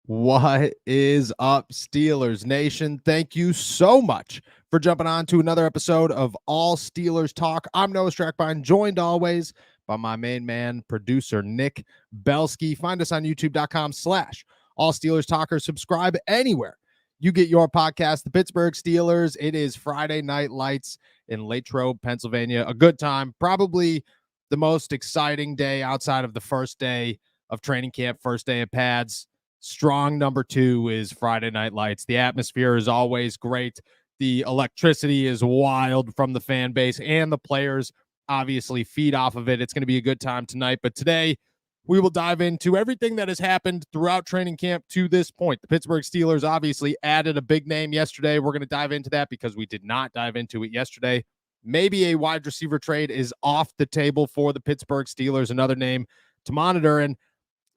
What is up, Steelers Nation? Thank you so much for jumping on to another episode of All Steelers Talk. I'm Noah Strackbine, joined always by my main man, producer Nick Belsky. Find us on youtube.com/All Steelers Talkers. Subscribe anywhere you get your podcast. The Pittsburgh Steelers. It is Friday Night Lights in Latrobe, Pennsylvania. A good time. Probably the most exciting day outside of the first day of training camp, first day of pads. Strong number 2 is Friday Night Lights. The atmosphere is always great. The electricity is wild from the fan base, and the players obviously feed off of it. It's going to be a good time tonight. But today, we will dive into everything that has happened throughout training camp to this point. The Pittsburgh Steelers obviously added a big name yesterday. We're going to dive into that because we did not dive into it yesterday. Maybe a wide receiver trade is off the table for the Pittsburgh Steelers, another name to monitor. And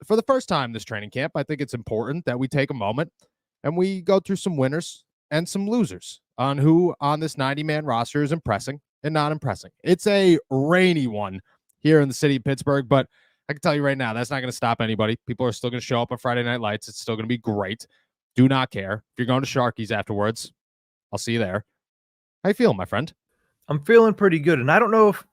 for the first time this training camp, I think it's important that we take a moment and we go through some winners and some losers on who on this 90-man roster is impressing and not impressing. It's a rainy one here in the city of Pittsburgh, but I can tell you right now, that's not going to stop anybody. People are still going to show up on Friday Night Lights. It's still going to be great. Do not care. If you're going to Sharky's afterwards, I'll see you there. How you feeling, my friend? I'm feeling pretty good, and I don't know if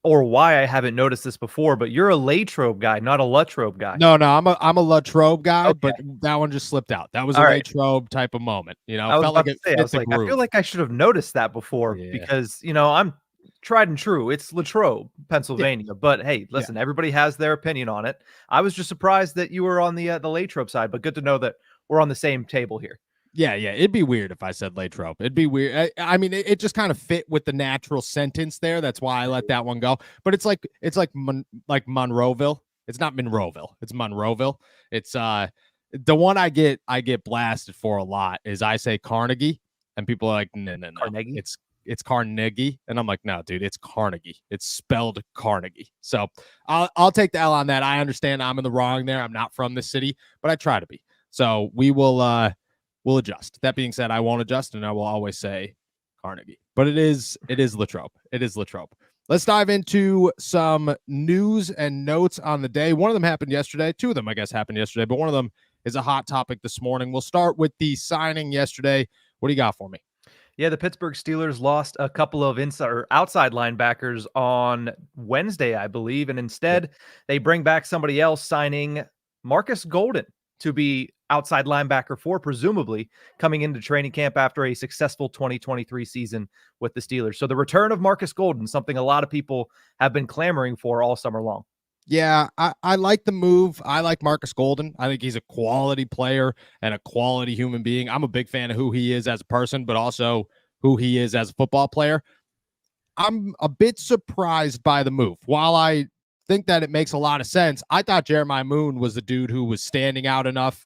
or why I haven't noticed this before, but you're a Latrobe guy, not a Latrobe guy. No, I'm a Latrobe guy, Okay. but that one just slipped out. That was All a right. Latrobe type of moment. You know, I was felt about like to say, I was like, I feel like I should have noticed that before because, I'm tried and true. It's Latrobe, Pennsylvania. Yeah. But hey, listen, everybody has their opinion on it. I was just surprised that you were on the Latrobe side, but good to know that we're on the same table here. Yeah. It'd be weird if I said Latrobe. It'd be weird. I mean, it just kind of fit with the natural sentence there. That's why I let that one go. But it's like Monroeville. It's not Monroeville. It's Monroeville. It's the one I get blasted for a lot is I say Carnegie, and people are like, no. Carnegie? It's Carnegie, and I'm like, no, dude, it's Carnegie. It's spelled Carnegie. So I'll take the L on that. I understand I'm in the wrong there. I'm not from the city, but I try to be. So we will. We'll adjust. That being said, I won't adjust, and I will always say Carnegie. But it is Latrobe. It is Latrobe. Let's dive into some news and notes on the day. One of them happened yesterday. Two of them, I guess, happened yesterday, but one of them is a hot topic this morning. We'll start with the signing yesterday. What do you got for me? Yeah, the Pittsburgh Steelers lost a couple of outside linebackers on Wednesday, I believe, and instead they bring back somebody else, signing Marcus Golden to be outside linebacker for presumably coming into training camp after a successful 2023 season with the Steelers. So the return of Marcus Golden, something a lot of people have been clamoring for all summer long. Yeah, I like the move. I like Marcus Golden. I think he's a quality player and a quality human being. I'm a big fan of who he is as a person, but also who he is as a football player. I'm a bit surprised by the move. While I think that it makes a lot of sense, I thought Jeremiah Moon was the dude who was standing out enough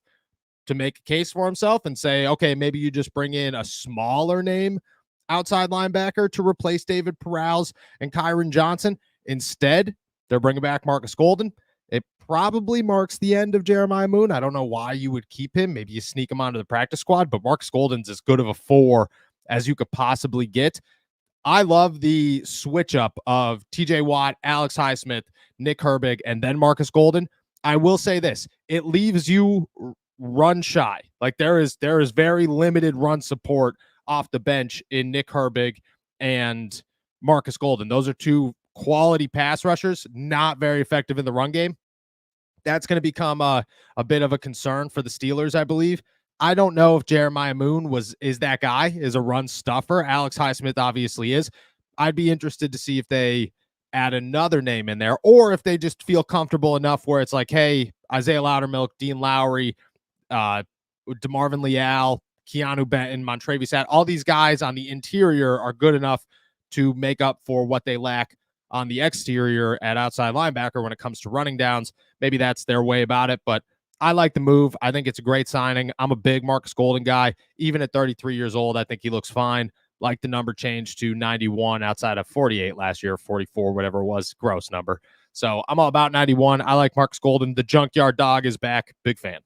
to make a case for himself and say, okay, maybe you just bring in a smaller name outside linebacker to replace David Perales and Kyron Johnson. Instead, they're bringing back Marcus Golden. It probably marks the end of Jeremiah Moon. I don't know why you would keep him. Maybe you sneak him onto the practice squad, but Marcus Golden's as good of a 4 as you could possibly get. I love the switch up of TJ Watt, Alex Highsmith, Nick Herbig, and then Marcus Golden. I will say this, it leaves you run shy. Like there is very limited run support off the bench in Nick Herbig and Marcus Golden. Those are two quality pass rushers, not very effective in the run game. That's going to become a bit of a concern for the Steelers, I believe. I don't know if Jeremiah Moon is that guy, is a run stuffer. Alex Highsmith obviously is. I'd be interested to see if they add another name in there, or if they just feel comfortable enough where it's like, hey, Isaiah Loudermilk, Dean Lowry, DeMarvin Leal, Keanu Benton, Montrevious Hat, all these guys on the interior are good enough to make up for what they lack on the exterior at outside linebacker when it comes to running downs. Maybe that's their way about it, but I like the move. I think it's a great signing. I'm a big Marcus Golden guy. Even at 33 years old, I think he looks fine. Like the number changed to 91 outside of 48 last year, 44, whatever it was, gross number. So I'm all about 91. I like Marcus Golden. The junkyard dog is back. Big fan.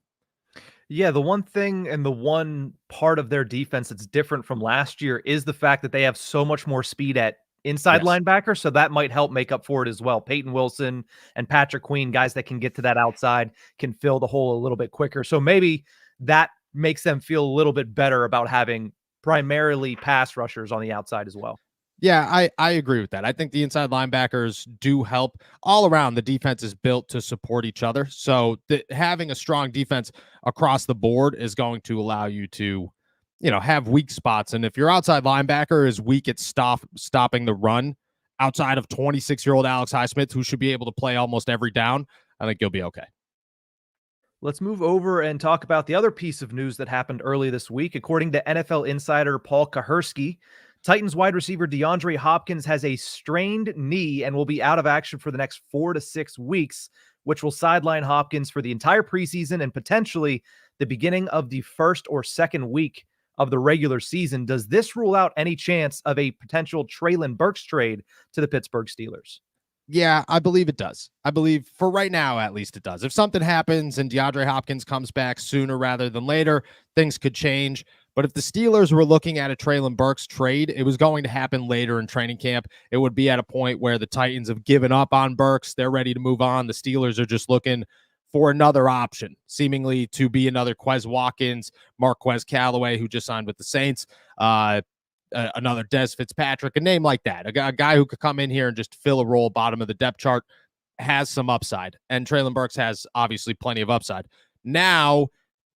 Yeah, the one thing and the one part of their defense that's different from last year is the fact that they have so much more speed at inside Yes. linebacker, so that might help make up for it as well. Payton Wilson and Patrick Queen, guys that can get to that outside, can fill the hole a little bit quicker. So maybe that makes them feel a little bit better about having primarily pass rushers on the outside as well. Yeah, I agree with that. I think the inside linebackers do help all around. The defense is built to support each other. So having a strong defense across the board is going to allow you to, have weak spots. And if your outside linebacker is weak at stopping the run outside of 26-year-old Alex Highsmith, who should be able to play almost every down, I think you'll be okay. Let's move over and talk about the other piece of news that happened early this week. According to NFL insider Paul Kahersky, Titans wide receiver DeAndre Hopkins has a strained knee and will be out of action for the next 4 to 6 weeks, which will sideline Hopkins for the entire preseason and potentially the beginning of the first or second week of the regular season. Does this rule out any chance of a potential Treylon Burks trade to the Pittsburgh Steelers? Yeah, I believe it does. I believe for right now, at least it does. If something happens and DeAndre Hopkins comes back sooner rather than later, things could change. But if the Steelers were looking at a Treylon Burks trade, it was going to happen later in training camp. It would be at a point where the Titans have given up on Burks. They're ready to move on. The Steelers are just looking for another option, seemingly to be another Quez Watkins, Marquez Callaway, who just signed with the Saints, another Des Fitzpatrick, a name like that, a guy who could come in here and just fill a role bottom of the depth chart, has some upside. And Treylon Burks has obviously plenty of upside. Now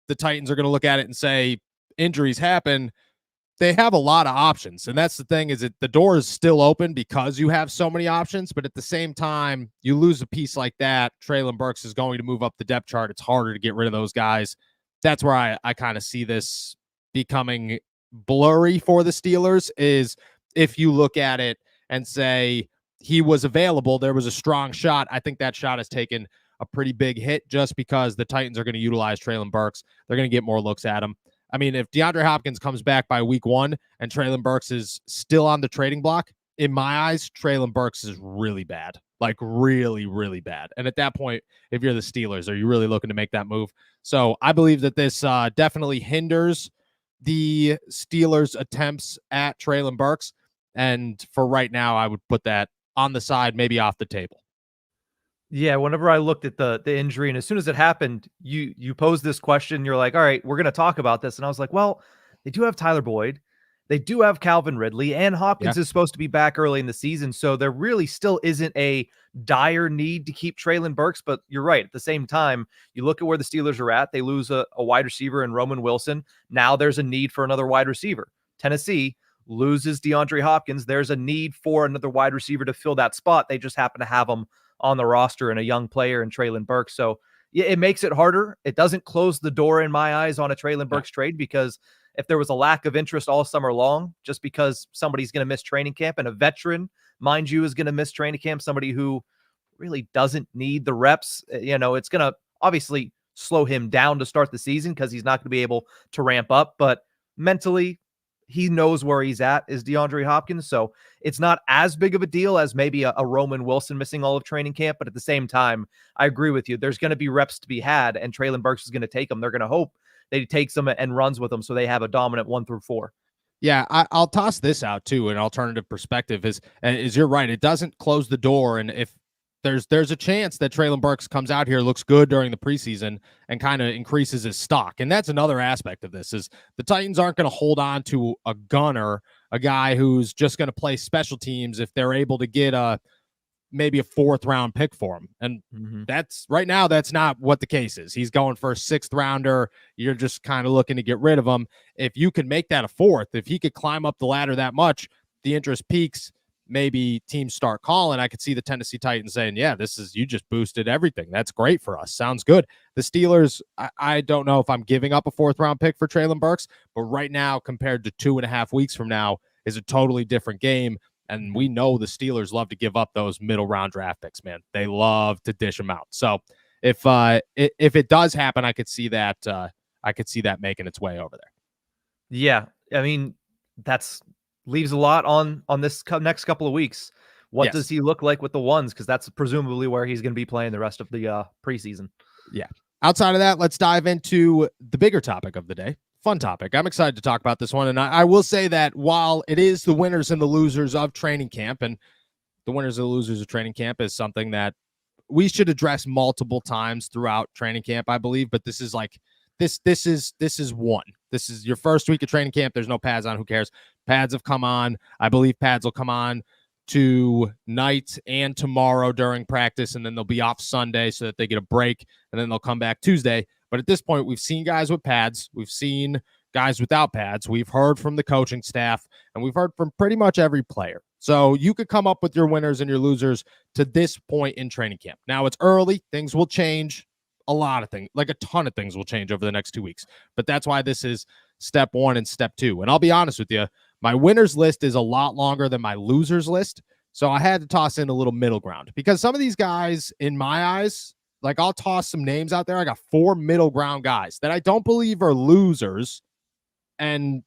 the Titans are going to look at it and say, injuries happen. They have a lot of options. And that's the thing, is that the door is still open because you have so many options. But at the same time, you lose a piece like that, Treylon Burks is going to move up the depth chart. It's harder to get rid of those guys. That's where I kind of see this becoming blurry for the Steelers, is if you look at it and say he was available, there was a strong shot. I think that shot has taken a pretty big hit just because the Titans are going to utilize Treylon Burks. They're going to get more looks at him. I mean, if DeAndre Hopkins comes back by week 1 and Treylon Burks is still on the trading block, in my eyes, Treylon Burks is really bad, like really, really bad. And at that point, if you're the Steelers, are you really looking to make that move? So I believe that this definitely hinders the Steelers' attempts at Treylon Burks. And for right now, I would put that on the side, maybe off the table. Yeah, whenever I looked at the injury, and as soon as it happened, you posed this question. You're like, all right, we're going to talk about this. And I was like, well, they do have Tyler Boyd. They do have Calvin Ridley, and Hopkins is supposed to be back early in the season. So there really still isn't a dire need to keep Treylon Burks. But you're right. At the same time, you look at where the Steelers are at. They lose a wide receiver in Roman Wilson. Now there's a need for another wide receiver. Tennessee loses DeAndre Hopkins. There's a need for another wide receiver to fill that spot. They just happen to have him on the roster and a young player in Treylon Burks. So yeah, it makes it harder. It doesn't close the door in my eyes on a Treylon Burks trade, because if there was a lack of interest all summer long, just because somebody's going to miss training camp, and a veteran, mind you, is going to miss training camp, somebody who really doesn't need the reps, it's going to obviously slow him down to start the season because he's not going to be able to ramp up. But mentally, he knows where he's at, is DeAndre Hopkins. So it's not as big of a deal as maybe a Roman Wilson missing all of training camp. But at the same time, I agree with you. There's going to be reps to be had, and Treylon Burks is going to take them. They're going to hope that he takes them and runs with them so they have a dominant 1 through 4. Yeah, I'll toss this out too. An alternative perspective is you're right. It doesn't close the door. And if there's a chance that Treylon Burks comes out here, looks good during the preseason, and kind of increases his stock. And that's another aspect of this, is the Titans aren't going to hold on to a gunner, a guy who's just going to play special teams, if they're able to get maybe a 4th round pick for him. And that's right now, that's not what the case is. He's going for a 6th rounder. You're just kind of looking to get rid of him. If you can make that a 4th, if he could climb up the ladder that much, the interest peaks. Maybe teams start calling. I could see the Tennessee Titans saying, yeah, you just boosted everything. That's great for us. Sounds good. The Steelers, I don't know if I'm giving up a 4th round pick for Treylon Burks, but right now, compared to 2.5 weeks from now, is a totally different game. And we know the Steelers love to give up those middle round draft picks, man. They love to dish them out. So if it does happen, I could see that making its way over there. Yeah. I mean, that's leaves a lot on this next couple of weeks. What does he look like with the ones? Because that's presumably where he's going to be playing the rest of the preseason. Yeah. Outside of that, let's dive into the bigger topic of the day. Fun topic. I'm excited to talk about this one. And I will say that while it is the winners and the losers of training camp, and the winners and the losers of training camp is something that we should address multiple times throughout training camp, I believe. But this is like this is one. This is your first week of training camp. There's no pads on. Who cares? Pads have come on. I believe pads will come on tonight and tomorrow during practice, and then they'll be off Sunday so that they get a break, and then they'll come back Tuesday. But at this point, we've seen guys with pads. We've seen guys without pads. We've heard from the coaching staff, and we've heard from pretty much every player. So you could come up with your winners and your losers to this point in training camp. Now, it's early. Things will change. A lot of things, like a ton of things will change over the next 2 weeks. But that's why this is step one and step two. And I'll be honest with you, my winners list is a lot longer than my losers list. So I had to toss in a little middle ground because some of these guys, in my eyes, like I'll toss some names out there. I got 4 middle ground guys that I don't believe are losers. And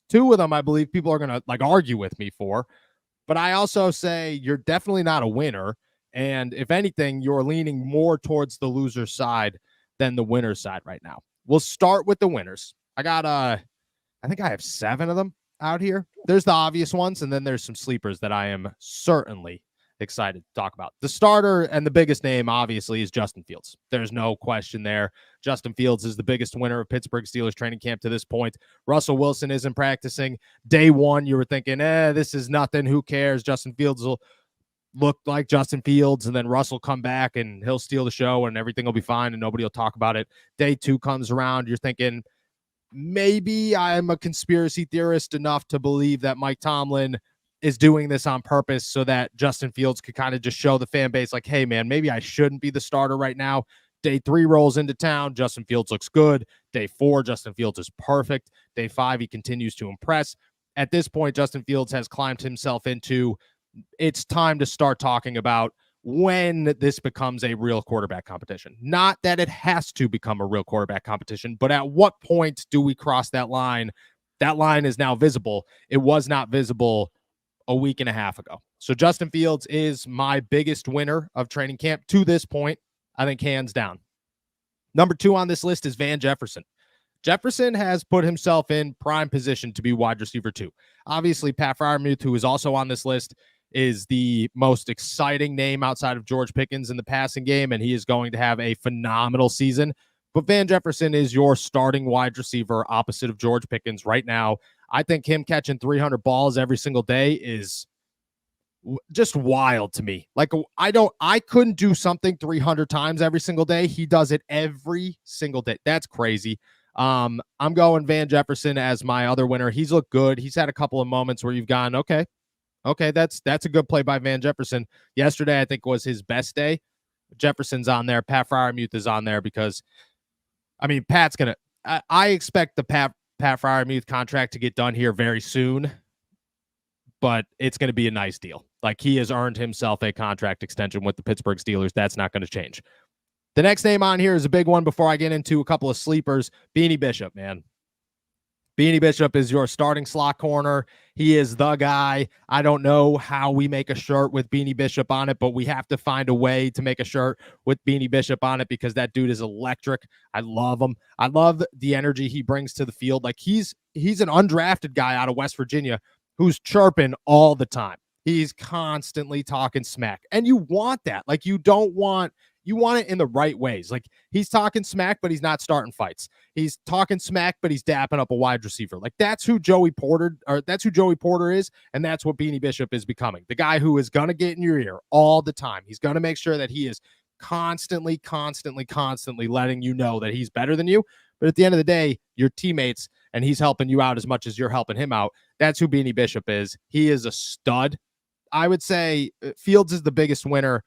2 of them, I believe people are going to like argue with me for. But I also say you're definitely not a winner. And if anything, you're leaning more towards the loser side than the winner side right now. We'll start with the winners. I got, I think I have 7 of them out here. There's the obvious ones, and then there's some sleepers that I am certainly excited to talk about. The starter and the biggest name, obviously, is Justin Fields. There's no question there. Justin Fields is the biggest winner of Pittsburgh Steelers training camp to this point. Russell Wilson isn't practicing. Day one, you were thinking, this is nothing. Who cares? Justin Fields will look like Justin Fields, and then Russell come back and he'll steal the show and everything will be fine and nobody will talk about it. Day 2 comes around. You're thinking, maybe I'm a conspiracy theorist enough to believe that Mike Tomlin is doing this on purpose so that Justin Fields could kind of just show the fan base like, hey, man, maybe I shouldn't be the starter right now. Day 3 rolls into town. Justin Fields looks good. Day 4, Justin Fields is perfect. Day 5, he continues to impress. At this point, Justin Fields has climbed himself into it's time to start talking about when this becomes a real quarterback competition. Not that it has to become a real quarterback competition, but at what point do we cross that line? That line is now visible. It was not visible a week and a half ago. So Justin Fields is my biggest winner of training camp to this point, I think hands down. Number 2 on this list is Van Jefferson. Jefferson has put himself in prime position to be wide receiver 2. Obviously, Pat Freiermuth, who is also on this list, is the most exciting name outside of George Pickens in the passing game, and he is going to have a phenomenal season. But Van Jefferson is your starting wide receiver opposite of George Pickens right now. I think him catching 300 balls every single day is just wild to me. Like I couldn't do something 300 times every single day. He does it every single day. That's crazy. I'm going Van Jefferson as my other winner. He's looked good. He's had a couple of moments where you've gone, okay, that's a good play by Van Jefferson. Yesterday, I think, was his best day. Jefferson's on there. Pat Freiermuth is on there because, I mean, Pat's going to – I expect the Pat Freiermuth contract to get done here very soon, but it's going to be a nice deal. Like, he has earned himself a contract extension with the Pittsburgh Steelers. That's not going to change. The next name on here is a big one before I get into a couple of sleepers. Beanie Bishop, man. Beanie Bishop is your starting slot corner. He is the guy. I don't know how we make a shirt with Beanie Bishop on it, but we have to find a way to make a shirt with Beanie Bishop on it because that dude is electric. I love him. I love the energy he brings to the field. Like he's an undrafted guy out of West Virginia who's chirping all the time. He's constantly talking smack. And you want that. Like you want it in the right ways. Like he's talking smack, but he's not starting fights. He's talking smack, but he's dapping up a wide receiver. Like that's who Joey Porter is. And that's what Beanie Bishop is becoming. The guy who is going to get in your ear all the time. He's going to make sure that he is constantly letting you know that he's better than you. But at the end of the day, you're teammates and he's helping you out as much as you're helping him out. That's who Beanie Bishop is. He is a stud. I would say Fields is the biggest winner.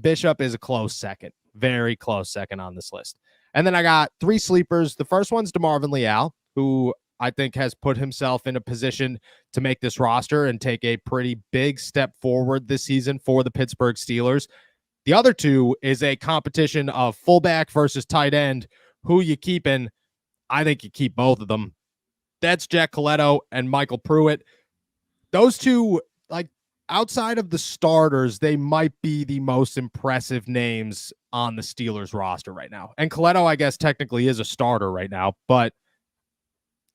Bishop is a close second, very close second on this list. And then I got 3 sleepers. The first one's DeMarvin Leal, who I think has put himself in a position to make this roster and take a pretty big step forward this season for the Pittsburgh Steelers. The other 2 is a competition of fullback versus tight end. Who you keeping? I think you keep both of them. That's Jack Coletto and Michael Pruitt. Those 2, like, outside of the starters, they might be the most impressive names on the Steelers roster right now. And Coletto, I guess, technically is a starter right now, but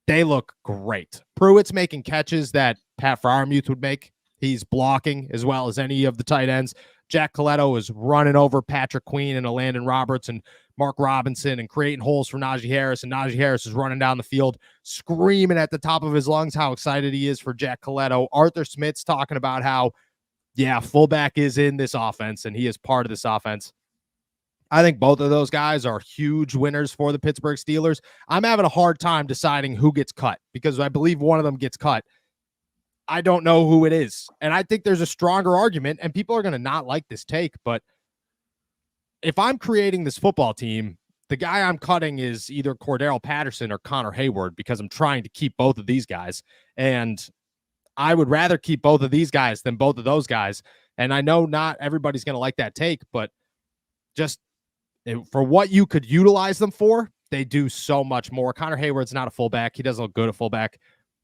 they look great. Pruitt's making catches that Pat Freiermuth would make. He's blocking as well as any of the tight ends. Jack Coletto is running over Patrick Queen and Landon Roberts and Mark Robinson and creating holes for Najee Harris. And Najee Harris is running down the field, screaming at the top of his lungs how excited he is for Jack Coletto. Arthur Smith's talking about how, yeah, fullback is in this offense and he is part of this offense. I think both of those guys are huge winners for the Pittsburgh Steelers. I'm having a hard time deciding who gets cut because I believe one of them gets cut. I don't know who it is. And I think there's a stronger argument, and people are going to not like this take, but if I'm creating this football team, the guy I'm cutting is either Cordell Patterson or Connor Hayward because I'm trying to keep both of these guys. And I would rather keep both of these guys than both of those guys. And I know not everybody's going to like that take, but just for what you could utilize them for, they do so much more. Connor Hayward's not a fullback. He doesn't look good at fullback.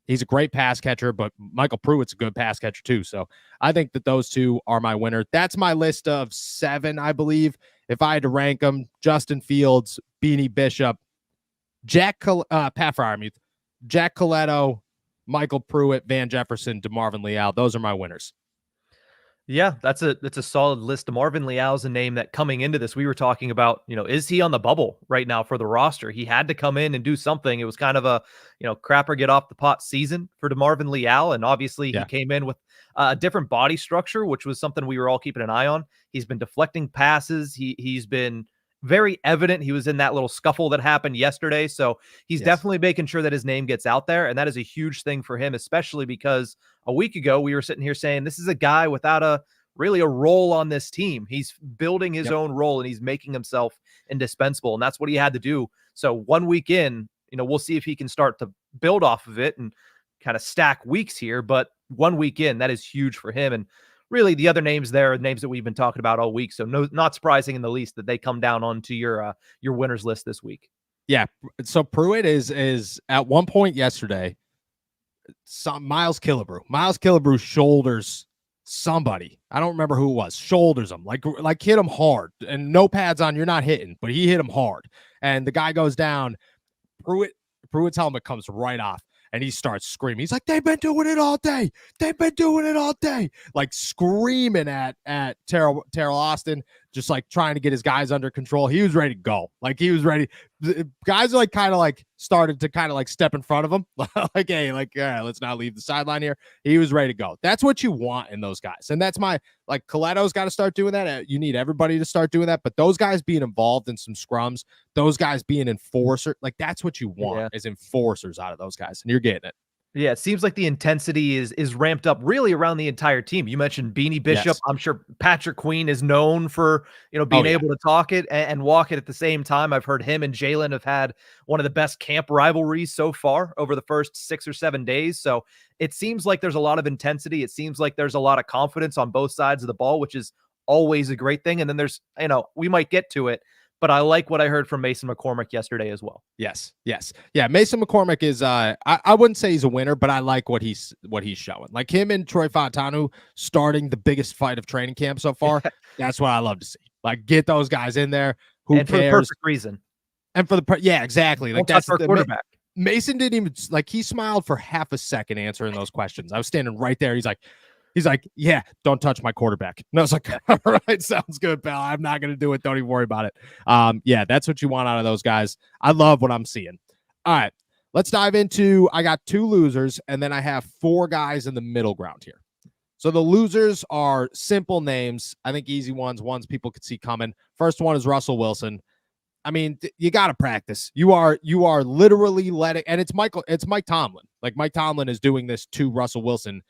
He's a great pass catcher, but Michael Pruitt's a good pass catcher too. So I think that those two are my winner. That's my list of 7, I believe. If I had to rank them, Justin Fields, Beanie Bishop, Pat Freiermuth, Jack Coletto, Michael Pruitt, Van Jefferson, DeMarvin Leal. Those are my winners. Yeah, that's a solid list. DeMarvin Leal is a name that coming into this, we were talking about, is he on the bubble right now for the roster? He had to come in and do something. It was kind of a, crap or get off the pot season for DeMarvin Leal. And obviously he came in with a different body structure, which was something we were all keeping an eye on. He's been deflecting passes. He's been very evident. He was in that little scuffle that happened yesterday. So he's definitely making sure that his name gets out there. And that is a huge thing for him, especially because a week ago we were sitting here saying this is a guy without really a role on this team. He's building his own role and he's making himself indispensable. And that's what he had to do. So 1 week in, we'll see if he can start to build off of it and kind of stack weeks here. But 1 week in, that is huge for him. And really the other names there are names that we've been talking about all week. So not surprising in the least that they come down onto your winners list this week. Yeah. So Pruitt is at one point yesterday, Miles Killebrew shoulders somebody. I don't remember who it was. Shoulders him, like hit him hard, and no pads on. You're not hitting, but he hit him hard, and the guy goes down. Pruitt's helmet comes right off, and he starts screaming. He's like, "They've been doing it all day. They've been doing it all day!" Like screaming at Terrell Austin, just like trying to get his guys under control. He was ready to go. Like he was ready. The guys are like kind of like started to kind of like step in front of him. Like, hey, like, yeah, let's not leave the sideline here. He was ready to go. That's what you want in those guys. And that's like Coletto's got to start doing that. You need everybody to start doing that. But those guys being involved in some scrums, those guys being enforcer, like that's what you want is enforcers out of those guys. And you're getting it. Yeah, it seems like the intensity is ramped up really around the entire team. You mentioned Beanie Bishop. Yes. I'm sure Patrick Queen is known for, being able to talk it and walk it at the same time. I've heard him and Jalen have had one of the best camp rivalries so far over the first 6 or 7 days. So it seems like there's a lot of intensity. It seems like there's a lot of confidence on both sides of the ball, which is always a great thing. And then there's, we might get to it, but I like what I heard from Mason McCormick yesterday as well. Yes. Yeah, Mason McCormick is I wouldn't say he's a winner, but I like what he's showing. Like him and Troy Fontanu starting the biggest fight of training camp so far. That's what I love to see. Like get those guys in there. Who cares? For the perfect reason. And for the exactly. Like that's our quarterback. Mason didn't even he smiled for half a second answering those questions. I was standing right there. He's like, yeah, don't touch my quarterback. And I was like, all right, sounds good, pal. I'm not going to do it. Don't even worry about it. Yeah, that's what you want out of those guys. I love what I'm seeing. All right, let's dive into, I got 2 losers, and then I have 4 guys in the middle ground here. So the losers are simple names. I think easy ones people could see coming. First one is Russell Wilson. I mean, you got to practice. You are literally letting, and it's Mike Tomlin. Like Mike Tomlin is doing this to Russell Wilson.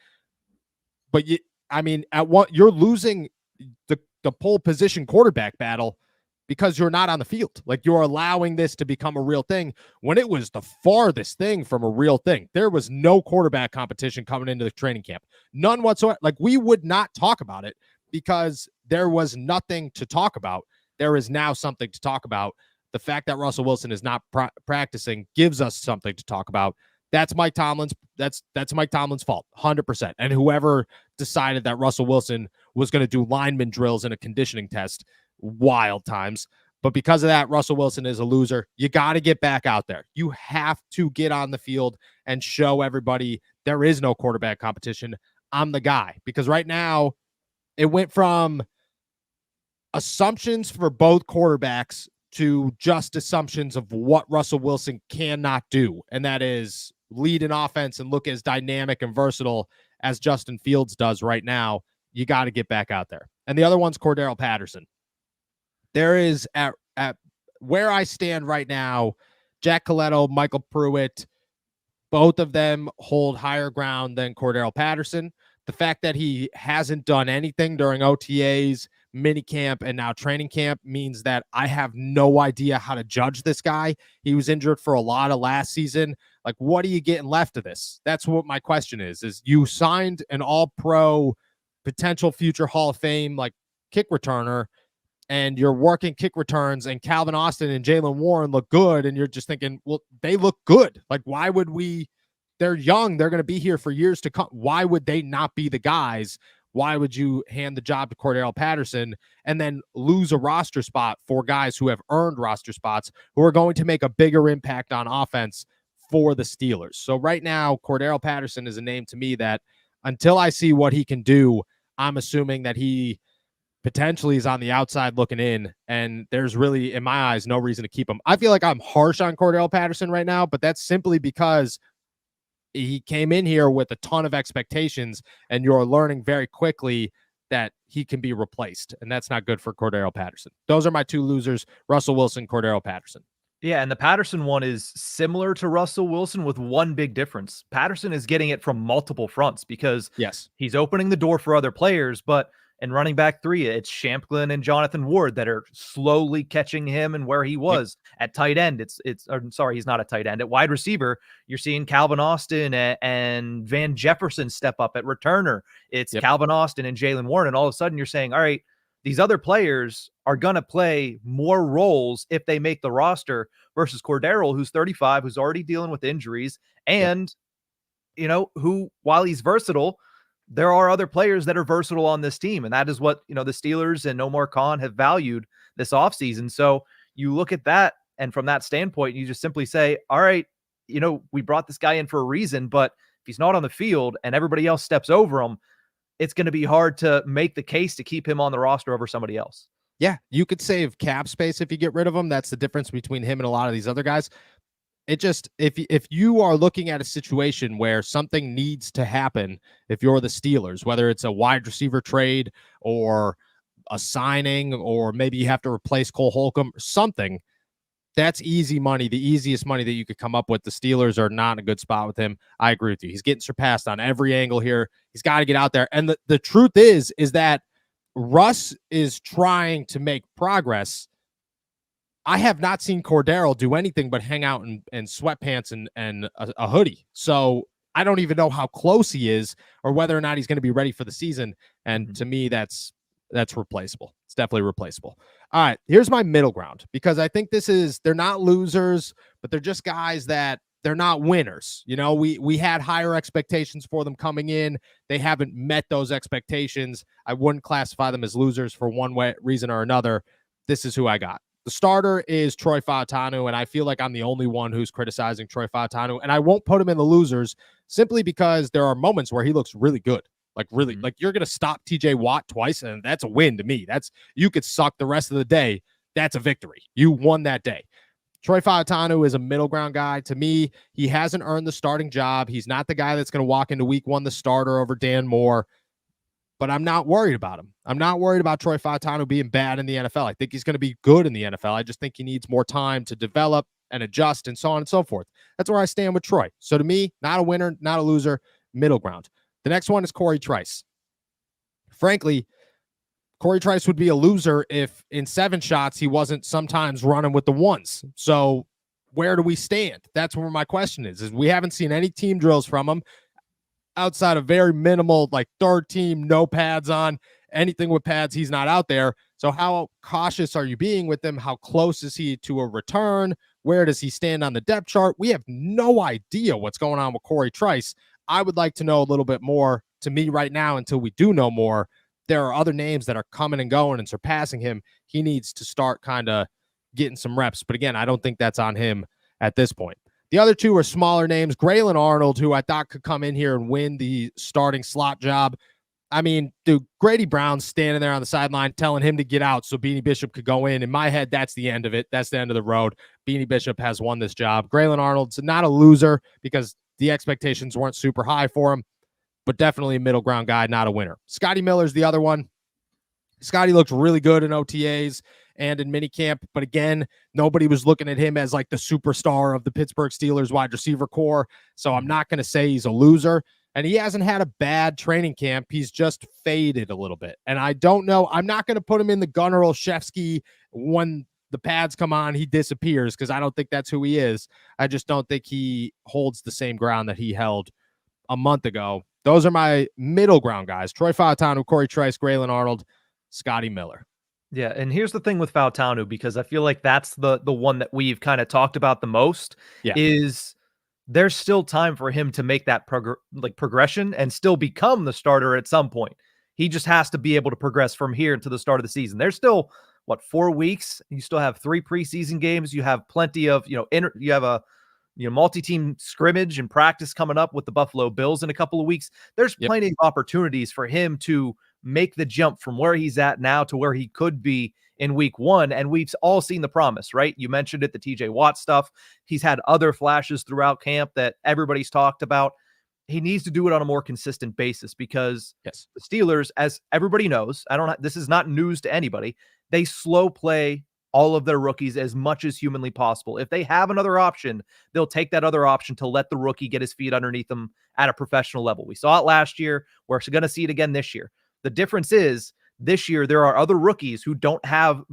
But you're losing the pole position quarterback battle because you're not on the field. Like you're allowing this to become a real thing when it was the farthest thing from a real thing. There was no quarterback competition coming into the training camp. None whatsoever. Like we would not talk about it because there was nothing to talk about. There is now something to talk about. The fact that Russell Wilson is not practicing gives us something to talk about. That's Mike Tomlin's. That's Mike Tomlin's fault, 100%. And whoever decided that Russell Wilson was going to do lineman drills in a conditioning test, wild times. But because of that, Russell Wilson is a loser. You got to get back out there. You have to get on the field and show everybody there is no quarterback competition. I'm the guy. Because right now, it went from assumptions for both quarterbacks to just assumptions of what Russell Wilson cannot do. And that is lead an offense and look as dynamic and versatile as Justin Fields does right now. You got to get back out there. And the other one's Cordell Patterson. There is at where I stand right now, Jack Coletto, Michael Pruitt, both of them hold higher ground than Cordell Patterson. The fact that he hasn't done anything during OTAs, minicamp, and now training camp means that I have no idea how to judge this guy. He was injured for a lot of last season. Like, what are you getting left of this? That's what my question is you signed an all-pro, potential future Hall of Fame, like, kick returner, and you're working kick returns, and Calvin Austin and Jalen Warren look good, and you're just thinking, well, they look good. Like, why would we? They're young. They're going to be here for years to come. Why would they not be the guys? Why would you hand the job to Cordell Patterson and then lose a roster spot for guys who have earned roster spots who are going to make a bigger impact on offense for the Steelers? So right now, Cordell Patterson is a name to me that until I see what he can do, I'm assuming that he potentially is on the outside looking in, and there's really, in my eyes, no reason to keep him. I feel like I'm harsh on Cordell Patterson right now, but that's simply because he came in here with a ton of expectations, and you're learning very quickly that he can be replaced, and that's not good for Cordell Patterson. Those are my two losers, Russell Wilson, Cordell Patterson. Yeah, and the Patterson one is similar to Russell Wilson with one big difference. Patterson is getting it from multiple fronts because yes, he's opening the door for other players, but in running back three, it's Shampklin and Jonathan Ward that are slowly catching him and where he was. At tight end. He's not a tight end. At wide receiver, you're seeing Calvin Austin and Van Jefferson step up at returner. It's Calvin Austin and Jalen Warren. And all of a sudden you're saying, all right, these other players are going to play more roles if they make the roster versus Cordero, who's 35, who's already dealing with injuries. And, who, while he's versatile, there are other players that are versatile on this team. And that is what, the Steelers and Omar Khan have valued this offseason. So you look at that, and from that standpoint, you just simply say, all right, we brought this guy in for a reason, but if he's not on the field and everybody else steps over him, it's going to be hard to make the case to keep him on the roster over somebody else. Yeah, you could save cap space if you get rid of him. That's the difference between him and a lot of these other guys. It just, if you are looking at a situation where something needs to happen, if you're the Steelers, whether it's a wide receiver trade or a signing, or maybe you have to replace Cole Holcomb, something, that's easy money, the easiest money that you could come up with. The Steelers are not in a good spot with him. I agree with you. He's getting surpassed on every angle here. He's got to get out there. And the truth is that Russ is trying to make progress. I have not seen Cordero do anything but hang out in sweatpants and a hoodie. So I don't even know how close he is or whether or not he's going to be ready for the season. And to me, that's replaceable. It's definitely replaceable. All right, here's my middle ground, because I think they're not losers, but they're just guys that they're not winners. We had higher expectations for them coming in. They haven't met those expectations. I wouldn't classify them as losers for one reason or another. This is who I got. The starter is Troy Fautanu, and I feel like I'm the only one who's criticizing Troy Fautanu, and I won't put him in the losers simply because there are moments where he looks really good. Like, really, like, you're going to stop TJ Watt twice, and that's a win to me. You could suck the rest of the day. That's a victory. You won that day. Troy Fautanu is a middle ground guy. To me, he hasn't earned the starting job. He's not the guy that's going to walk into week one the starter over Dan Moore. But I'm not worried about him. I'm not worried about Troy Fautanu being bad in the NFL. I think he's going to be good in the NFL. I just think he needs more time to develop and adjust and so on and so forth. That's where I stand with Troy. So to me, not a winner, not a loser, middle ground. The next one is Cory Tce. Frankly, Cory Tce would be a loser if in 7 shots he wasn't sometimes running with the ones. So where do we stand? That's where my question is we haven't seen any team drills from him outside of very minimal, like third team, no pads on. Anything with pads, he's not out there. So how cautious are you being with him? How close is he to a return? Where does he stand on the depth chart? We have no idea what's going on with Cory Tce. I would like to know a little bit more. To me right now, until we do know more, there are other names that are coming and going and surpassing him. He needs to start kind of getting some reps. But again, I don't think that's on him at this point. The other two are smaller names. Grayland Arnold, who I thought could come in here and win the starting slot job. I mean, dude, Grady Brown's standing there on the sideline telling him to get out so Beanie Bishop could go in. In my head, that's the end of it. That's the end of the road. Beanie Bishop has won this job. Grayland Arnold's not a loser because the expectations weren't super high for him, but definitely a middle ground guy, not a winner. Scotty Miller's the other one. Scotty looked really good in OTAs and in minicamp, but again, nobody was looking at him as like the superstar of the Pittsburgh Steelers wide receiver core, so I'm not going to say he's a loser. And he hasn't had a bad training camp. He's just faded a little bit. And I don't know. I'm not going to put him in the Gunnar Olszewski. When the pads come on, he disappears, because I don't think that's who he is. I just don't think he holds the same ground that he held a month ago. Those are my middle ground guys. Troy Fautanu, Cory Tce, Grayland Arnold, Scotty Miller. Yeah, and here's the thing with Fautanu, because I feel like that's the one that we've kind of talked about the most, is there's still time for him to make that progression and still become the starter at some point. He just has to be able to progress from here to the start of the season. There's still, 4 weeks? You still have 3 preseason games. You have plenty of, you have a multi-team scrimmage and practice coming up with the Buffalo Bills in a couple of weeks. There's plenty of opportunities for him to make the jump from where he's at now to where he could be in week 1. And we've all seen the promise, right? You mentioned it, the TJ Watt stuff. He's had other flashes throughout camp that everybody's talked about. He needs to do it on a more consistent basis, because the Steelers, as everybody knows, this is not news to anybody. They slow play all of their rookies as much as humanly possible. If they have another option, they'll take that other option to let the rookie get his feet underneath them at a professional level. We saw it last year. We're going to see it again this year. The difference is, this year, there are other rookies who don't have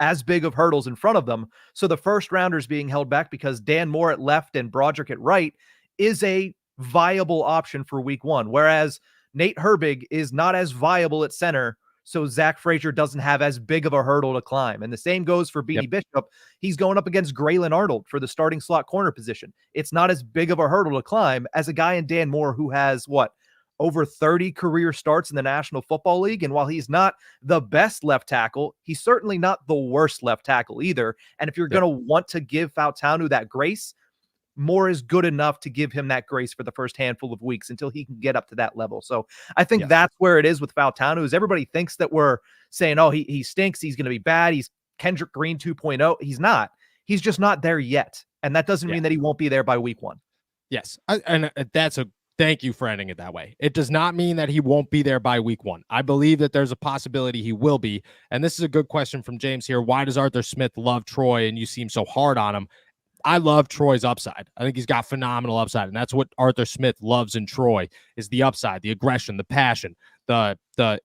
as big of hurdles in front of them. So the first rounders being held back because Dan Moore at left and Broderick at right is a viable option for week 1. Whereas Nate Herbig is not as viable at center. So Zack Frasier doesn't have as big of a hurdle to climb. And the same goes for Beanie Bishop. He's going up against Grayland Arnold for the starting slot corner position. It's not as big of a hurdle to climb as a guy in Dan Moore who has over 30 career starts in the National Football League. And while he's not the best left tackle, he's certainly not the worst left tackle either. And if you're going to want to give Fautanu that grace, Moore is good enough to give him that grace for the first handful of weeks until he can get up to that level. So I think that's where it is with Fautanu, is everybody thinks that we're saying, oh, he stinks, he's going to be bad, he's Kendrick Green 2.0. He's not. He's just not there yet. And that doesn't mean that he won't be there by week 1. Yes. Thank you for ending it that way. It does not mean that he won't be there by week 1. I believe that there's a possibility he will be. And this is a good question from James here. Why does Arthur Smith love Troy and you seem so hard on him? I love Troy's upside. I think he's got phenomenal upside. And that's what Arthur Smith loves in Troy, is the upside, the aggression, the passion, the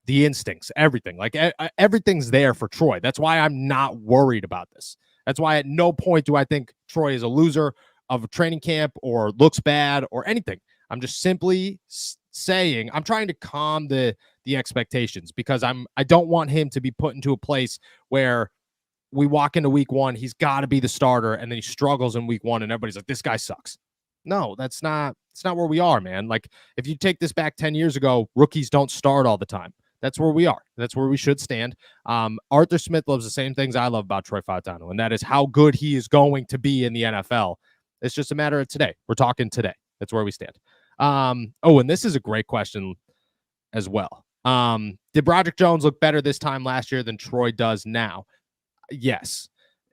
instincts, everything. Like everything's there for Troy. That's why I'm not worried about this. That's why at no point do I think Troy is a loser of a training camp or looks bad or anything. I'm just simply saying, I'm trying to calm the expectations, because I don't want him to be put into a place where we walk into week 1, he's got to be the starter, and then he struggles in week 1 and everybody's like, this guy sucks. No, it's not where we are, man. Like, if you take this back 10 years ago, rookies don't start all the time. That's where we are. That's where we should stand. Arthur Smith loves the same things I love about Troy Fautanu, and that is how good he is going to be in the NFL. It's just a matter of today. We're talking today. That's where we stand. And this is a great question as well. Did Broderick Jones look better this time last year than Troy does now? Yes,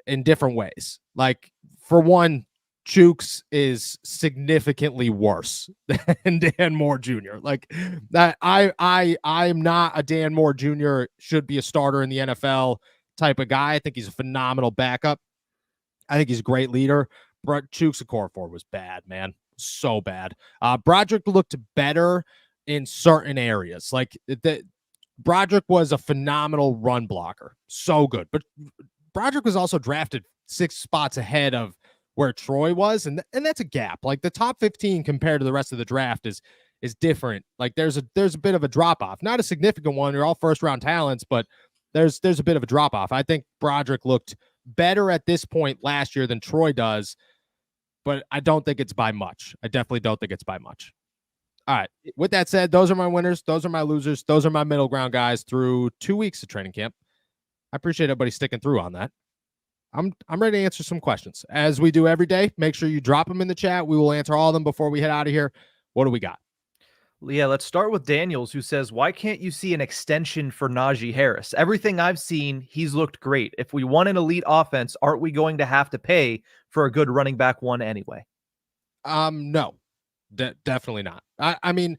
in different ways. Like, for one, Chooks is significantly worse than Dan Moore Jr. Like, that I'm not a Dan Moore Jr. should be a starter in the NFL type of guy. I think he's a phenomenal backup. I think he's a great leader. But Chooks Okorafor was bad, man. So bad. Broderick looked better in certain areas. Like, Broderick was a phenomenal run blocker. So good. But Broderick was also drafted 6 spots ahead of where Troy was. And that's a gap. Like, the top 15 compared to the rest of the draft is different. Like, there's a bit of a drop off. Not a significant one. You're all first round talents, but there's a bit of a drop off. I think Broderick looked better at this point last year than Troy does, but I don't think it's by much. I definitely don't think it's by much. All right. With that said, those are my winners. Those are my losers. Those are my middle ground guys through 2 weeks of training camp. I appreciate everybody sticking through on that. I'm ready to answer some questions. As we do every day, make sure you drop them in the chat. We will answer all of them before we head out of here. What do we got? Yeah, let's start with Daniels, who says, why can't you see an extension for Najee Harris? Everything I've seen, he's looked great. If we want an elite offense, aren't we going to have to pay for a good running back one anyway? No, definitely not. I mean,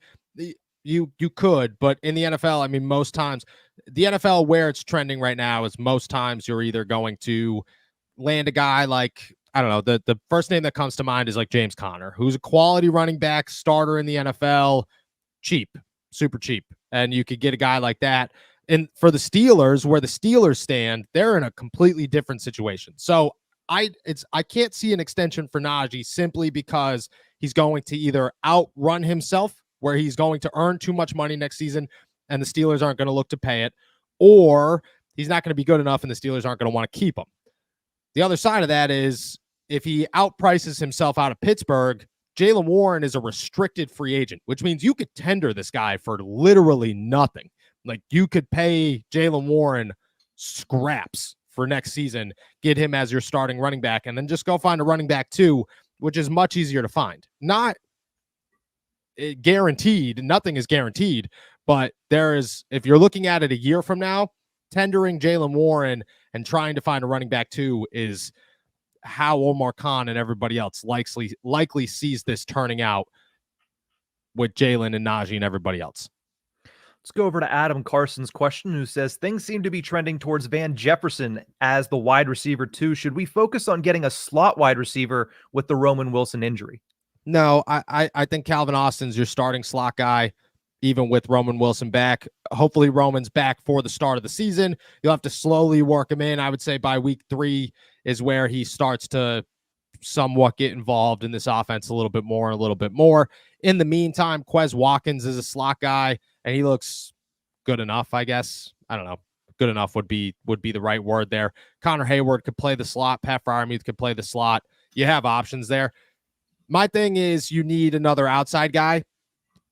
you could, but in the NFL, I mean, most times the NFL where it's trending right now is most times you're either going to land a guy like, I don't know, the first name that comes to mind is like James Conner, who's a quality running back starter in the NFL, cheap, super cheap. And you could get a guy like that. And for the Steelers, where the Steelers stand, they're in a completely different situation. So I can't see an extension for Najee simply because he's going to either outrun himself, where he's going to earn too much money next season and the Steelers aren't going to look to pay it, or he's not going to be good enough and the Steelers aren't going to want to keep him. The other side of that is if he outprices himself out of Pittsburgh, Jaylen Warren is a restricted free agent, which means you could tender this guy for literally nothing. Like you could pay Jaylen Warren scraps for next season, get him as your starting running back, and then just go find a running back too, which is much easier to find. Not guaranteed. Nothing is guaranteed, but there is, if you're looking at it a year from now, tendering Jaylen Warren and trying to find a running back too is how Omar Khan and everybody else likely sees this turning out with Jalen and Naji and everybody else. Let's go over to Adam Carson's question, who says, things seem to be trending towards Van Jefferson as the wide receiver too. Should we focus on getting a slot wide receiver with the Roman Wilson injury? No, I think Calvin Austin's your starting slot guy, even with Roman Wilson back. Hopefully Roman's back for the start of the season. You'll have to slowly work him in. I would say by week 3 is where he starts to somewhat get involved in this offense a little bit more. In the meantime, Quez Watkins is a slot guy, and he looks good enough, I guess. I don't know. Good enough would be the right word there. Connor Hayward could play the slot. Pat Freiermuth could play the slot. You have options there. My thing is you need another outside guy.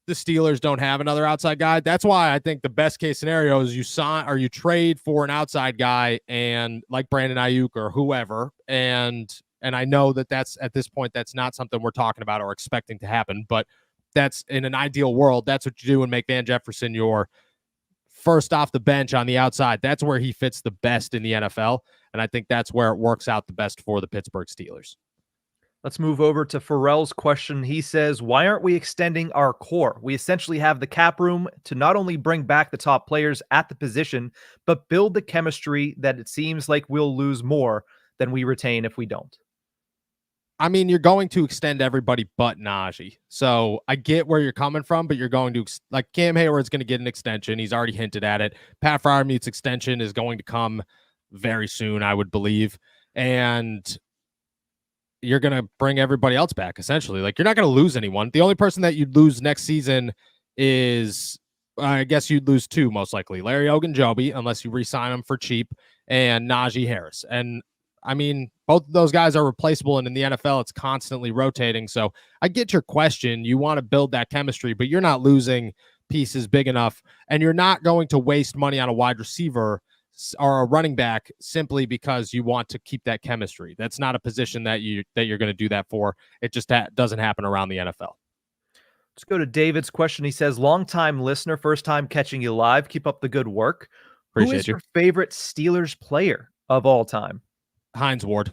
The Steelers don't have another outside guy. That's why I think the best case scenario is you sign or you trade for an outside guy, and like Brandon Ayuk or whoever. And I know that's at this point, that's not something we're talking about or expecting to happen, but that's in an ideal world. That's what you do and make Van Jefferson your first off the bench on the outside. That's where he fits the best in the NFL. And I think that's where it works out the best for the Pittsburgh Steelers. Let's move over to Forel's question. He says, why aren't we extending our core? We essentially have the cap room to not only bring back the top players at the position, but build the chemistry that it seems like we'll lose more than we retain if we don't. I mean, you're going to extend everybody but Naji. So I get where you're coming from, but you're going to, like, Cam Hayward's going to get an extension. He's already hinted at it. Pat Freiermuth's extension is going to come very soon, I would believe. And you're going to bring everybody else back, essentially. Like, you're not going to lose anyone. The only person that you'd lose next season is, I guess you'd lose 2, most likely. Larry Ogunjobi, unless you re-sign him for cheap, and Najee Harris. And, I mean, both of those guys are replaceable, and in the NFL, it's constantly rotating. So I get your question. You want to build that chemistry, but you're not losing pieces big enough, and you're not going to waste money on a wide receiver or a running back simply because you want to keep that chemistry. That's not a position that you're going to do that for. It just doesn't happen around the NFL. Let's go to David's question. He says, long-time listener, first time catching you live. Keep up the good work. Appreciate Who is you. your favorite Steelers player of all time? Hines Ward.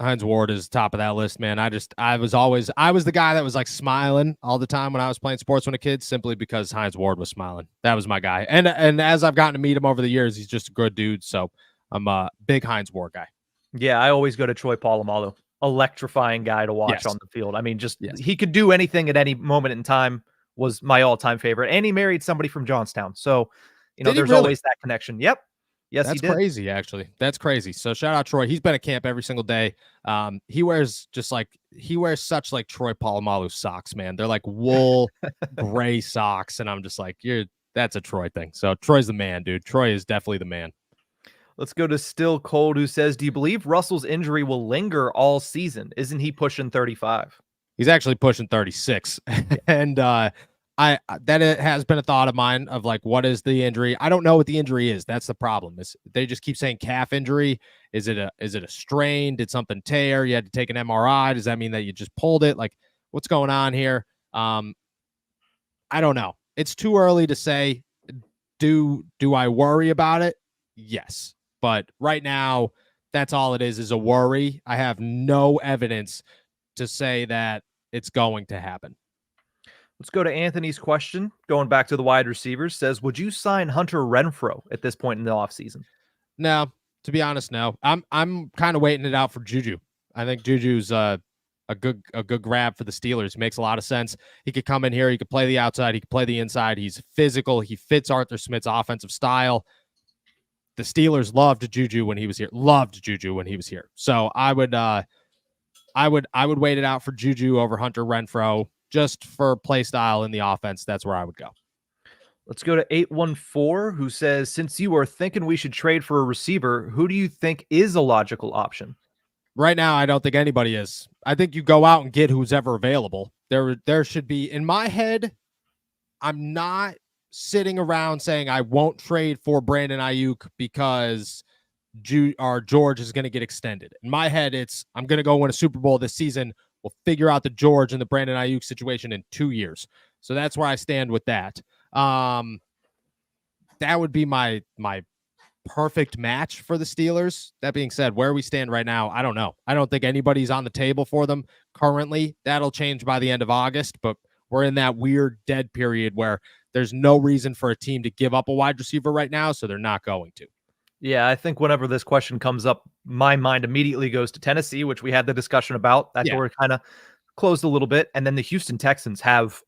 Hines Ward is top of that list, man. I was the guy that was like smiling all the time when I was playing sports when a kid, simply because Hines Ward was smiling. That was my guy. And as I've gotten to meet him over the years, he's just a good dude. So I'm a big Hines Ward guy. Yeah, I always go to Troy Polamalu. Electrifying guy to watch on the field. I mean, he could do anything at any moment in time. Was my all-time favorite. And he married somebody from Johnstown. So, there's always that connection. Yep. Yes, that's crazy, actually. That's crazy. So shout out Troy. He's been at camp every single day. He wears such like Troy Polamalu socks, man. They're like wool gray socks, and I'm just like, that's a Troy thing. So Troy's the man, dude. Troy is definitely the man. Let's go to Still Cold, who says, do you believe Russell's injury will linger all season? Isn't he pushing 35? He's actually pushing 36. And it has been a thought of mine of like, what is the injury? I don't know what the injury is. That's the problem. Is they just keep saying calf injury. Is it a strain? Did something tear? You had to take an MRI. Does that mean that you just pulled it? Like, what's going on here? I don't know. It's too early to say. Do I worry about it? Yes. But right now, that's all it is a worry. I have no evidence to say that it's going to happen. Let's go to Anthony's question. Going back to the wide receivers, says, would you sign Hunter Renfro at this point in the offseason? No, to be honest, no. I'm kind of waiting it out for Juju. I think Juju's a good grab for the Steelers. He makes a lot of sense. He could come in here. He could play the outside. He could play the inside. He's physical. He fits Arthur Smith's offensive style. The Steelers loved Juju when he was here. So I would wait it out for Juju over Hunter Renfro just for play style in the offense. That's where I would go. Let's go to 814, who says, since you are thinking we should trade for a receiver, who do you think is a logical option? Right now, I don't think anybody is. I think you go out and get who's ever available. There should be, in my head, I'm not sitting around saying I won't trade for Brandon Ayuk because George is going to get extended. In my head, it's I'm going to go win a Super Bowl this season. We'll figure out the George and the Brandon Ayuk situation in 2 years. So that's where I stand with that. That would be my perfect match for the Steelers. That being said, where we stand right now, I don't know. I don't think anybody's on the table for them currently. That'll change by the end of August, but we're in that weird dead period where there's no reason for a team to give up a wide receiver right now, so they're not going to. Yeah, I think whenever this question comes up, my mind immediately goes to Tennessee, which we had the discussion about. That door kind of closed a little bit. And then the Houston Texans have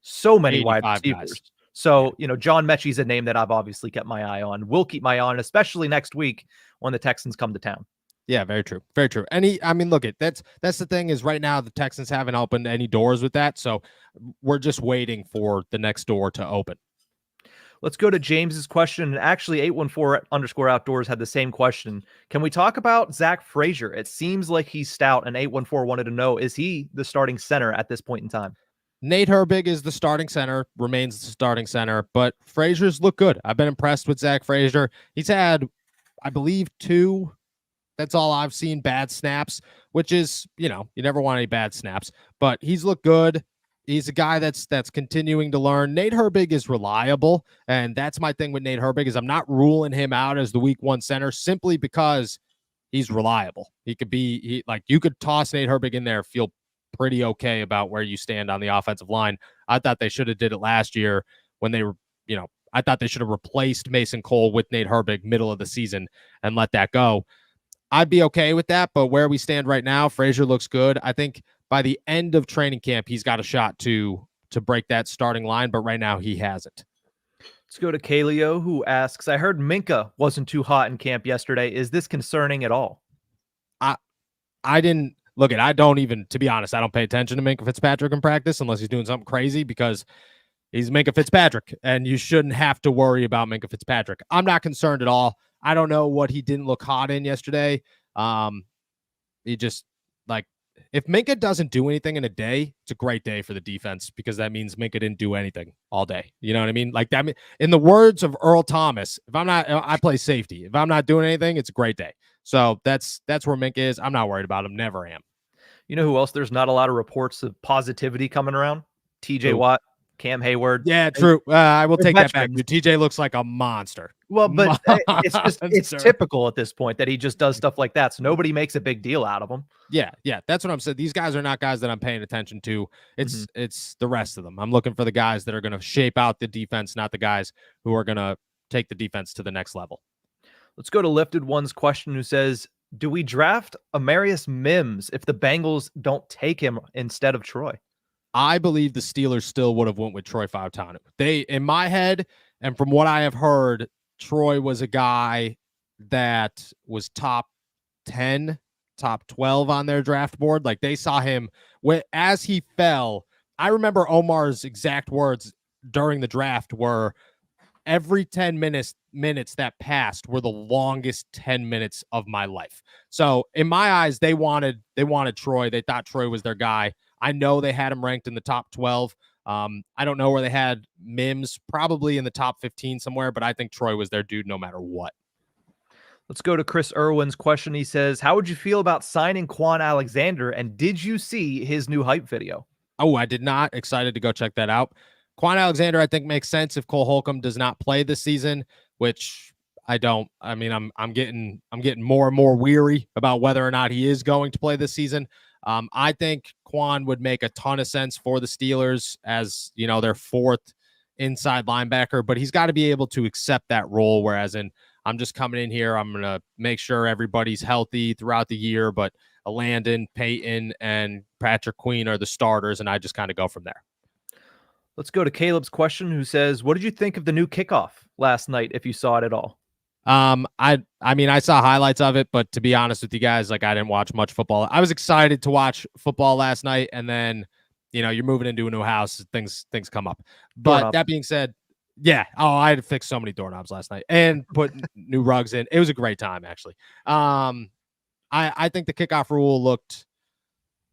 so many wide receivers. Guys. So, John Mechie's a name that I've obviously kept my eye on. Will keep my eye on, especially next week when the Texans come to town. Yeah, very true. Very true. That's the thing is right now the Texans haven't opened any doors with that. So we're just waiting for the next door to open. Let's go to James's question. And actually, 814_outdoors had the same question. Can we talk about Zack Frasier? It seems like he's stout, and 814 wanted to know, is he the starting center at this point in time? Nate Herbig is the starting center, remains the starting center, but Frasier's look good. I've been impressed with Zack Frasier. He's had, I believe, 2. That's all I've seen, bad snaps, which is, you never want any bad snaps, but he's looked good. He's a guy that's continuing to learn. Nate Herbig is reliable, and that's my thing with Nate Herbig is I'm not ruling him out as the week 1 center simply because he's reliable. He could be you could toss Nate Herbig in there, feel pretty okay about where you stand on the offensive line. I thought they should have did it last year when they were, I thought they should have replaced Mason Cole with Nate Herbig middle of the season and let that go. I'd be okay with that, but where we stand right now, Frasier looks good. I think by the end of training camp, he's got a shot to break that starting line, but right now he hasn't. Let's go to Kaleo, who asks, I heard Minka wasn't too hot in camp yesterday. Is this concerning at all? I didn't look at, I don't even, to be honest, I don't pay attention to Minka Fitzpatrick in practice unless he's doing something crazy because he's Minka Fitzpatrick and you shouldn't have to worry about Minka Fitzpatrick. I'm not concerned at all. I don't know what he didn't look hot in yesterday. He just if Minka doesn't do anything in a day, it's a great day for the defense because that means Minka didn't do anything all day. You know what I mean? In the words of Earl Thomas, I play safety. If I'm not doing anything, it's a great day. So that's where Minka is. I'm not worried about him. Never am. You know who else? There's not a lot of reports of positivity coming around. TJ Watt, Cam Hayward. Yeah, true. I will take that back. TJ looks like a monster. Well, but it's typical at this point that he just does stuff like that. So nobody makes a big deal out of him. Yeah. That's what I'm saying. These guys are not guys that I'm paying attention to. It's the rest of them. I'm looking for the guys that are going to shape out the defense, not the guys who are going to take the defense to the next level. Let's go to Lifted One's question, who says, do we draft Amarius Mims if the Bengals don't take him instead of Troy? I believe the Steelers still would have went with Troy Fautanu. In my head, and from what I have heard, Troy was a guy that was top 10, top 12 on their draft board. Like they saw him as he fell. I remember Omar's exact words during the draft were, every 10 minutes that passed were the longest 10 minutes of my life. So in my eyes, they wanted Troy. They thought Troy was their guy. I know they had him ranked in the top 12. I don't know where they had Mims, probably in the top 15 somewhere, but I think Troy was their dude no matter what. Let's go to Chris Irwin's question. He says, how would you feel about signing Quan Alexander? And did you see his new hype video? Oh, I did not. Excited to go check that out. Quan Alexander, I think, makes sense if Cole Holcomb does not play this season, which I don't. I mean, I'm getting more and more weary about whether or not he is going to play this season. I think Quan would make a ton of sense for the Steelers as, you know, their fourth inside linebacker, but he's got to be able to accept that role. Whereas I'm just coming in here, I'm going to make sure everybody's healthy throughout the year, but Landon, Payton, and Patrick Queen are the starters, and I just kind of go from there. Let's go to Caleb's question, who says, what did you think of the new Kickoff last night, if you saw it at all? I mean, I saw highlights of it, but to be honest with you guys, like, I didn't watch much football. I was excited to watch football last night, and then, you know, you're moving into a new house, things come up. But that being said, yeah. Oh, I had to fix so many doorknobs last night and put new rugs in. It was a great time, actually. I think the kickoff rule looked,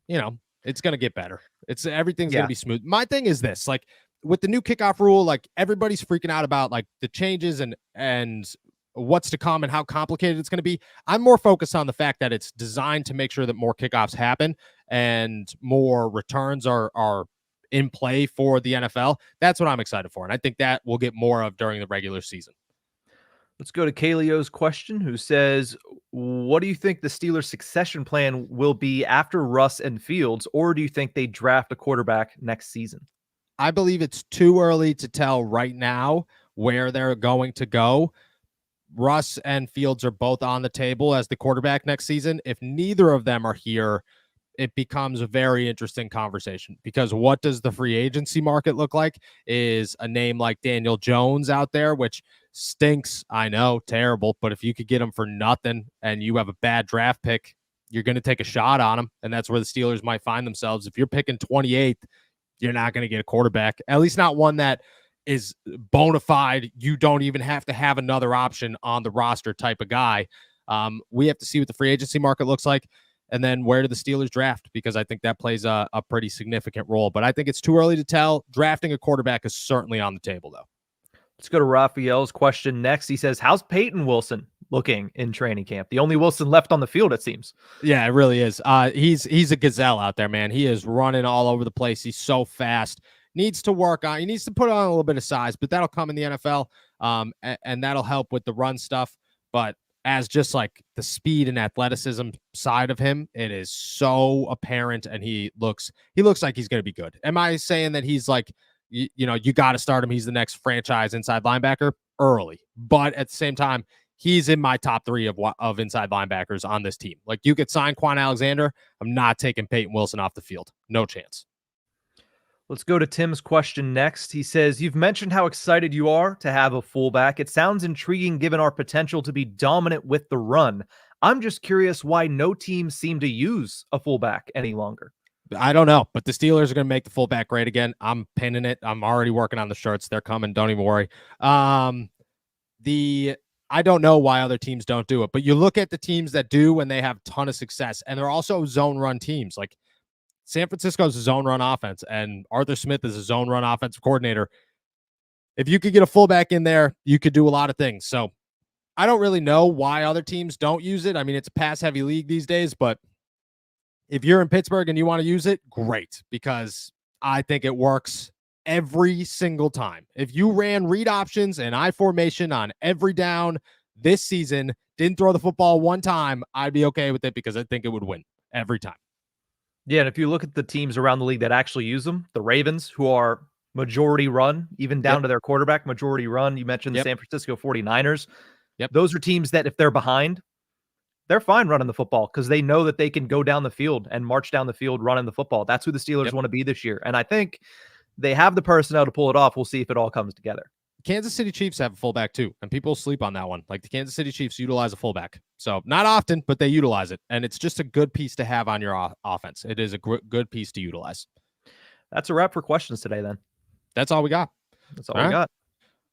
you know, it's going to get better. Everything's going to be smooth. My thing is this, like, with the new kickoff rule, like, everybody's freaking out about, like, the changes and what's to come and how complicated it's going to be. I'm more focused on the fact that it's designed to make sure that more kickoffs happen and more returns are in play for the NFL. That's what I'm excited for. And I think that we'll get more of during the regular season. Let's go to Kalio's question, who says, what do you think the Steelers' succession plan will be after Russ and Fields, or do you think they draft a quarterback next season? I believe it's too early to tell right now where they're going to go. Russ and Fields are both on the table as the quarterback next season. If neither of them are here, it becomes a very interesting conversation, because what does the free agency market look like? Is a name like Daniel Jones out there, which stinks, I know, terrible, but if you could get him for nothing and you have a bad draft pick, you're going to take a shot on him, and that's where the Steelers might find themselves. If you're picking 28th, you're not going to get a quarterback, at least not one that is bona fide. You don't even have to have another option on the roster type of guy. We have to see what the free agency market looks like. And then where do the Steelers draft? Because I think that plays a pretty significant role. But I think it's too early to tell. Drafting a quarterback is certainly on the table, though. Let's go to Raphael's question next. He says, how's Payton Wilson looking in training camp? The only Wilson left on the field, it seems. Yeah, it really is. He's a gazelle out there, man. He is running all over the place. He's so fast. Needs to work on. He needs to put on a little bit of size, but that'll come in the NFL, and that'll help with the run stuff. But as just like the speed and athleticism side of him, it is so apparent, and he looks like he's going to be good. Am I saying that he's like, you know, you got to start him, he's the next franchise inside linebacker? Early, but at the same time, he's in my top 3 of inside linebackers on this team. Like, you could sign Quan Alexander, I'm not taking Payton Wilson off the field. No chance. Let's go to Tim's question next. He says, you've mentioned how excited you are to have a fullback. It sounds intriguing given our potential to be dominant with the run. I'm just curious why no teams seem to use a fullback any longer. I don't know, but the Steelers are going to make the fullback great again. I'm pinning it. I'm already working on the shirts. They're coming. Don't even worry. I don't know why other teams don't do it, but you look at the teams that do and they have a ton of success, and they're also zone run teams. Like, San Francisco's a zone run offense, and Arthur Smith is a zone run offensive coordinator. If you could get a fullback in there, you could do a lot of things. So I don't really know why other teams don't use it. I mean, it's a pass heavy league these days, but if you're in Pittsburgh and you want to use it, great, because I think it works every single time. If you ran read options and I formation on every down this season, didn't throw the football one time, I'd be okay with it, because I think it would win every time. Yeah, and if you look at the teams around the league that actually use them, the Ravens, who are majority run, even down to their quarterback, majority run. You mentioned the San Francisco 49ers. Those are teams that if they're behind, they're fine running the football, because they know that they can go down the field and march down the field running the football. That's who the Steelers want to be this year. And I think they have the personnel to pull it off. We'll see if it all comes together. Kansas City Chiefs have a fullback too, and people sleep on that one. Like, the Kansas City Chiefs utilize a fullback. So not often, but they utilize it, and it's just a good piece to have on your offense. It is a good piece to utilize. That's a wrap for questions today, then. That's all we got. That's all we got.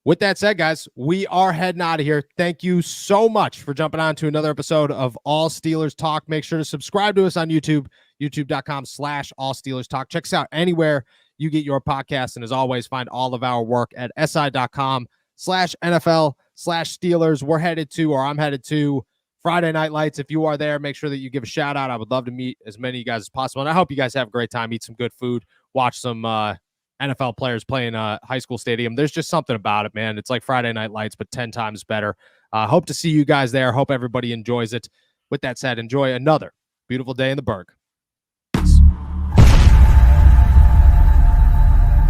With that said, guys, we are heading out of here. Thank you so much for jumping on to another episode of All Steelers Talk. Make sure to subscribe to us on YouTube, youtube.com/All Steelers Talk. Check us out anywhere you get your podcast. And as always, find all of our work at si.com/NFL/Steelers. We're headed to, or I'm headed to, Friday Night Lights. If you are there, make sure that you give a shout out. I would love to meet as many of you guys as possible. And I hope you guys have a great time, eat some good food, watch some NFL players playing a high school stadium. There's just something about it, man. It's like Friday Night Lights, but 10 times better. Hope to see you guys there. Hope everybody enjoys it. With that said, enjoy another beautiful day in the Berg.